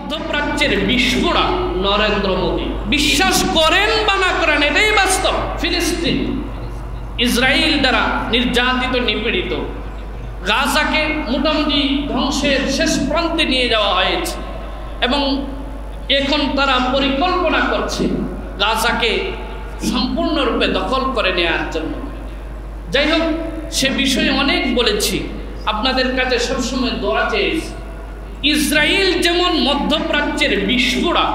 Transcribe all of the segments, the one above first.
মধ্যপ্রাচ্যের বিস্ফোরা নরেন্দ্র মোদী। বিশ্বাস করেন বা না করেন, এটাই বাস্তব। ফিলিস্তিন ইসরায়েল দ্বারা নির্যাতিত, নিপীড়িত, গাজাকে মোটামুটি ধ্বংসের শেষ প্রান্তে নিয়ে যাওয়া হয়েছে এবং এখন তারা পরিকল্পনা করছে গাজাকে সম্পূর্ণরূপে দখল করে নেওয়ার জন্য। যাই হোক, সে বিষয়ে অনেক বলেছি, আপনাদের কাছে সবসময় দোয়া চেয়েছি। ইসরায়েল যেমন মধ্যপ্রাচ্যের বিস্ফোরা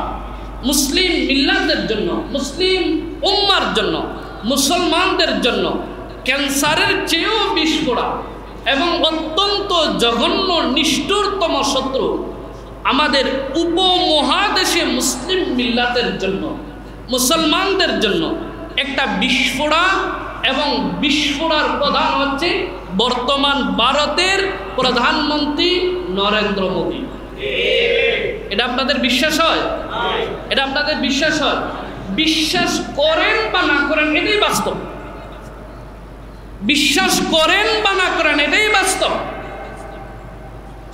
মুসলিম মিল্লাতের জন্য, মুসলিম উম্মার জন্য, মুসলমানদের জন্য ক্যান্সারের চেয়েও বিস্ফোরা এবং অত্যন্ত জঘন্য নিষ্ঠুরতম শত্রু আমাদের উপমহাদেশে মুসলিম মিল্লাতের জন্য, মুসলমানদের জন্য একটা বিস্ফোরা, এবং বিস্ফোরার প্রধান হচ্ছে বর্তমান ভারতের প্রধানমন্ত্রী নরেন্দ্র মোদী। এটা আপনাদের বিশ্বাস হয়? এটা আপনাদের বিশ্বাস হয়? বিশ্বাস করেন বা না করেন, এটাই বাস্তব। বিশ্বাস করেন বা না করেন, এটাই বাস্তব।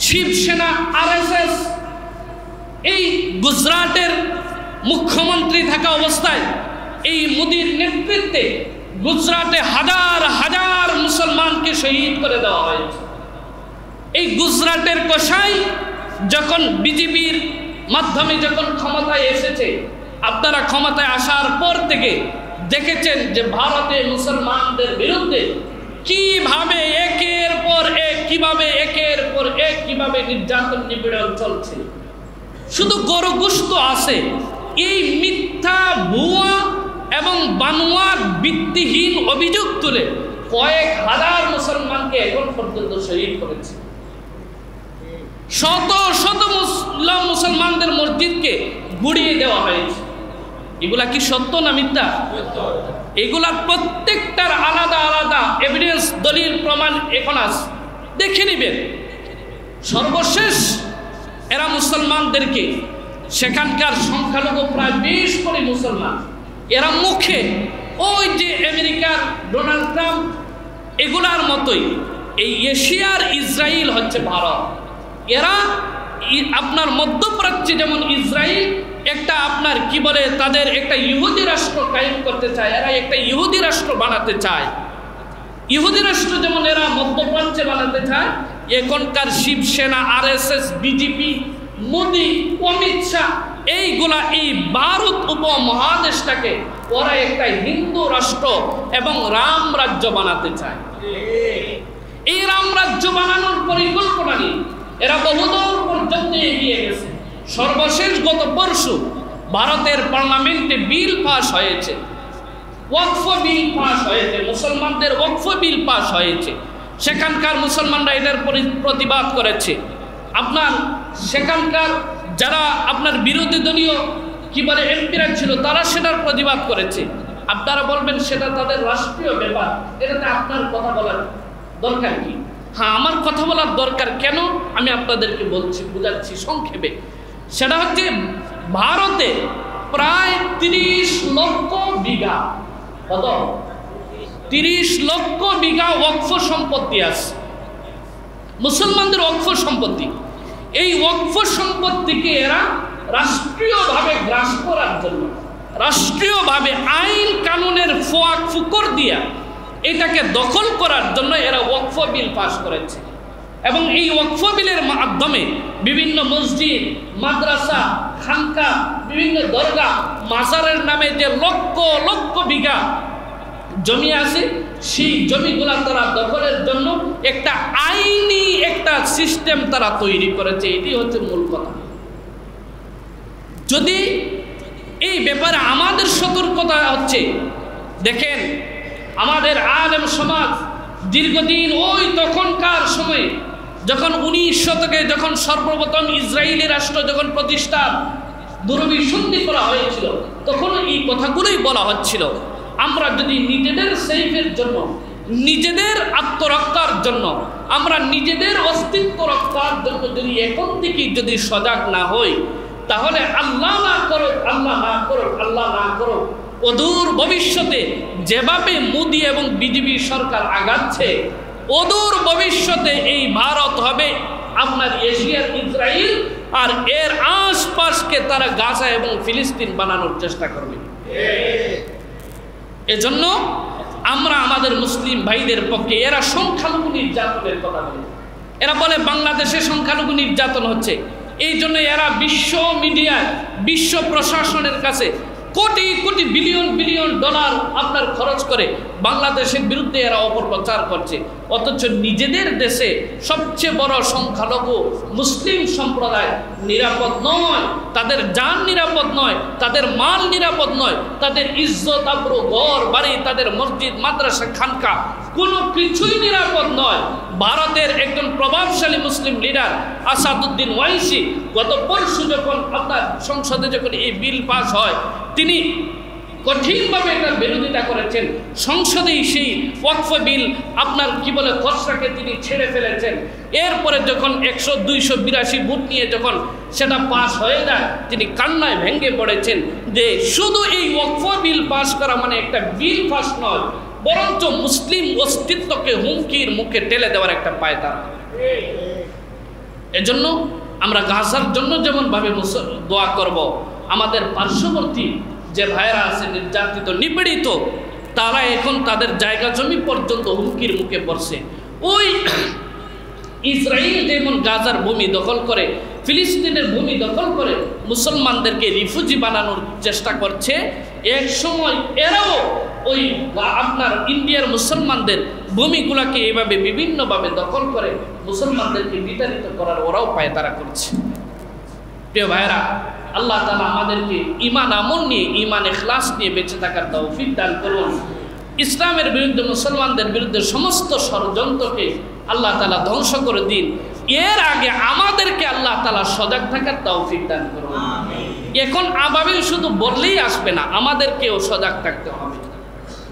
শিবসেনা, আরএসএস এই গুজরাটের মুখ্যমন্ত্রী থাকা অবস্থায় এই মোদীর নেতৃত্বে গুজরাটে হাজার হাজার মুসলমানকে শহীদ করে দেওয়া হয়েছে। এই গুজরাটের কসাই যখন বিজেপির মাধ্যমে যখন ক্ষমতায় এসেছে, আপনারা ক্ষমতায় আসার পর থেকে দেখেছেন যে ভারতে মুসলমানদের বিরুদ্ধে কিভাবে একের পর এক কিভাবে নির্যাতন নিপীড়ন চলছে। শুধু গরু গোশত আছে, এই মিথ্যা, ভুয়া এবং বানোয়াট ভিত্তিহীন অভিযোগ তুলে কয়েক হাজার মুসলমানকে এখন পর্যন্ত শহীদ করেছে। শত শত মুসলমানদের মসজিদকে গুড়িয়ে দেওয়া হয়েছে। এগুলা কি সত্য না মিথ্যা? এগুলা প্রত্যেকটার আলাদা আলাদা এভিডেন্স, দলিল, প্রমাণ এখন আছে, দেখে নেবেন। সর্বশেষ এরা মুসলমানদেরকে, সেখানকার সংখ্যালঘু প্রায় 20 কোটি মুসলমান, এরা মুখে ওই যে আমেরিকার ডোনাল্ড ট্রাম্প এগুলার মতোই, এই এশিয়ার ইসরায়েল হচ্ছে ভারত। এরা আপনার মধ্যপ্রাচ্যে যেমন ইসরায়েল একটা আপনার কি বলে, তাদের একটা ইহুদি রাষ্ট্র কায়েম করতে চায়, এরা একটা ইহুদি রাষ্ট্র বানাতে চায়। ইহুদি রাষ্ট্র যেমন এরা মধ্যপ্রাচ্যে বানাতে চায়, এখনকার শিবসেনা, আরএসএস, বিজেপি, মোদী, অমিত শাহ এইগুলা এই ভারত উপমহাদেশটাকে ওরা একটা হিন্দু রাষ্ট্র এবং রাম রাজ্য বানাতে চায়। এই রাম রাজ্য বানানোর পরিকল্পনা নিয়ে এরা বহুদূর পর্যন্ত এগিয়ে গেছে। সর্বশেষ গত পরশু ভারতের পার্লামেন্টে বিল পাস হয়েছে, ওয়াকফ বিল পাস হয়েছে, মুসলমানদের ওয়াকফ বিল পাস হয়েছে। সেখানকার মুসলমানরা এটার প্রতিবাদ করেছে। আপনার সেখানকার যারা আপনার বিরোধী দলীয় কি বলে এমপিরা ছিল, তারা সেটার প্রতিবাদ করেছে। আপনারা বলবেন সেটা তাদের রাষ্ট্রীয় ব্যাপার, এটাতে আপনার কথা বলার দরকার কি? হ্যাঁ, আমার কথা বলার দরকার কেন আমি আপনাদেরকে বলছি, বুঝাচ্ছি সংক্ষেপে। সেটা হচ্ছে ভারতে প্রায় 30 লক্ষ বিঘা, কত? 30 লক্ষ বিঘা ওয়াকফ সম্পত্তি আছে, মুসলমানদের ওয়াকফ সম্পত্তি। এই ওয়াকফ সম্পত্তিকে এরা রাষ্ট্রীয়ভাবে গ্রাস করার জন্য, রাষ্ট্রীয়ভাবে আইন কানুনের ফোয়াক ফুকর দিয়া এটাকে দখল করার জন্য এরা ওয়াকফ বিল পাস করেছে। এবং এই ওয়াকফ বিলের মাধ্যমে বিভিন্ন মসজিদ, মাদ্রাসা, খানকা, বিভিন্ন দরগা, মাজারের নামে যে লক্ষ লক্ষ বিঘা জমি আছে, সেই জমিগুলা তারা দখলের জন্য একটা আইনি একটা সিস্টেম তারা তৈরি করেছে। এটি হচ্ছে মূল কথা। যদি এই ব্যাপারে আমাদের সতর্কতা হচ্ছে, দেখেন আমাদের আলেম সমাজ দীর্ঘদিন ওই তখনকার সময়ে যখন 19 শতকে যখন সর্বপ্রথম ইসরায়েলি রাষ্ট্র যখন প্রতিষ্ঠার দুরভিসন্ধি করা হয়েছিল, তখন এই কথাগুলোই বলা হচ্ছিল, আমরা যদি নিজেদের সেফের জন্য, নিজেদের আত্মরক্ষার জন্য, আমরা নিজেদের অস্তিত্ব রক্ষার জন্য যদি এখন থেকেই যদি সজাগ না হই, তাহলে আল্লাহ না করুক, আল্লাহ না করুক, আল্লাহ না করুক, অদূর ভবিষ্যতে যেভাবে মোদী এবং বিজেপি সরকার আগাচ্ছে, অদূর ভবিষ্যতে এই ভারত হবে আপনার এশিয়ার ইসরায়েল, আর এর আঁশ আশপাশকে তারা গাজা এবং ফিলিস্তিন বানানোর চেষ্টা করবে। এজন্য আমরা আমাদের মুসলিম ভাইদের পক্ষে, এরা সংখ্যালঘু নির্যাতনের কথা বলে, এরা বলে বাংলাদেশে সংখ্যালঘু নির্যাতন হচ্ছে, এই জন্য এরা বিশ্ব মিডিয়ায়, বিশ্ব প্রশাসনের কাছে crore crore billion billion dollar আপনার খরচ করে বাংলাদেশের বিরুদ্ধে এরা অপপ্রচার করছে। অথচ নিজেদের দেশে সবচেয়ে বড় সংখ্যালঘু মুসলিম সম্প্রদায় নিরাপদ নয়, তাদের জান নিরাপদ নয়, তাদের মাল নিরাপদ নয়, তাদের ইজ্জত আবরু ঘর বাড়ি, তাদের মসজিদ মাদ্রাসা খানকা কোনো কিছুই নিরাপদ নয়। ভারতের একজন প্রভাবশালী মুসলিম লিডার আসাদুদ্দিন ওয়াইসি গত পরশু যখন আপনার সংসদে যখন এই বিল পাস হয়, তিনি কঠিনভাবে এটার বিরোধিতা করেছেন। সংসদেই সেই ওয়াকফ বিল আপনার কি বলে খসড়াকে তিনি ছেড়ে ফেলেছেন। এরপরে যখন 100-282 ভোট নিয়ে যখন সেটা পাস হয়ে যায়, তিনি কান্নায় ভেঙে পড়েছেন যে শুধু এই ওয়াকফ বিল পাস করা মানে একটা বিল পাস নয়, বরঞ্চ মুসলিম অস্তিত্বকে হুমকির মুখে ঠেলে দেওয়ার একটা পায়তারা। এজন্য আমরা গাজার জন্য যেমনভাবে দোয়া করব, আমাদের পার্শ্ববর্তী যে ভাইরা আছে নির্যাতিত নিপীড়িত, তারা এখন তাদের জায়গা জমি পর্যন্ত হুমকির মুখে পড়ছে। ওই ইসরায়েল যেমন গাজার ভূমি দখল করে, ফিলিস্তিনের ভূমি দখল করে মুসলমানদেরকে রিফিউজি বানানোর চেষ্টা করছে, এক সময় এরাও ওই আপনার ইন্ডিয়ার মুসলমানদের ভূমিগুলোকে এভাবে বিভিন্নভাবে দখল করে মুসলমানদেরকে বিতাড়িত করার ওরাও পায়তারা করছে। প্রিয় ভাইরা, আল্লাহ তাআলা আমাদেরকে ঈমান আমল নিয়ে, ঈমান ইখলাস নিয়ে বেঁচে থাকার তৌফিক দান করুন। ইসলামের বিরুদ্ধে, মুসলমানদের বিরুদ্ধে সমস্ত ষড়যন্ত্রকে আল্লাহ তাআলা ধ্বংস করে দিন। এর আগে আমাদেরকে আল্লাহ তাআলা সজাগ থাকার তৌফিক দান করুন। এখন আবাবিল শুধু বললেই আসবে না, আমাদেরকেও সজাগ থাকতে হবে,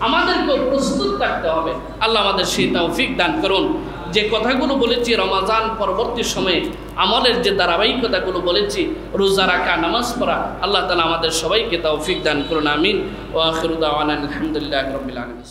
আমাদেরকেও প্রস্তুত থাকতে হবে। আল্লাহ আমাদের সেই তৌফিক দান করুন। যে কথাগুলো বলেছি রমাজান পরবর্তী সময়ে আমলের যে ধারাবাহিকতাগুলো বলেছি, রোজা রাখা, নামাজ পড়া, আল্লাহ তাআলা আমাদের সবাইকে তৌফিক দান করুন। আমিন। ওয়া আখিরু দাওয়ানা আলহামদুলিল্লাহি রাব্বিল আলামিন।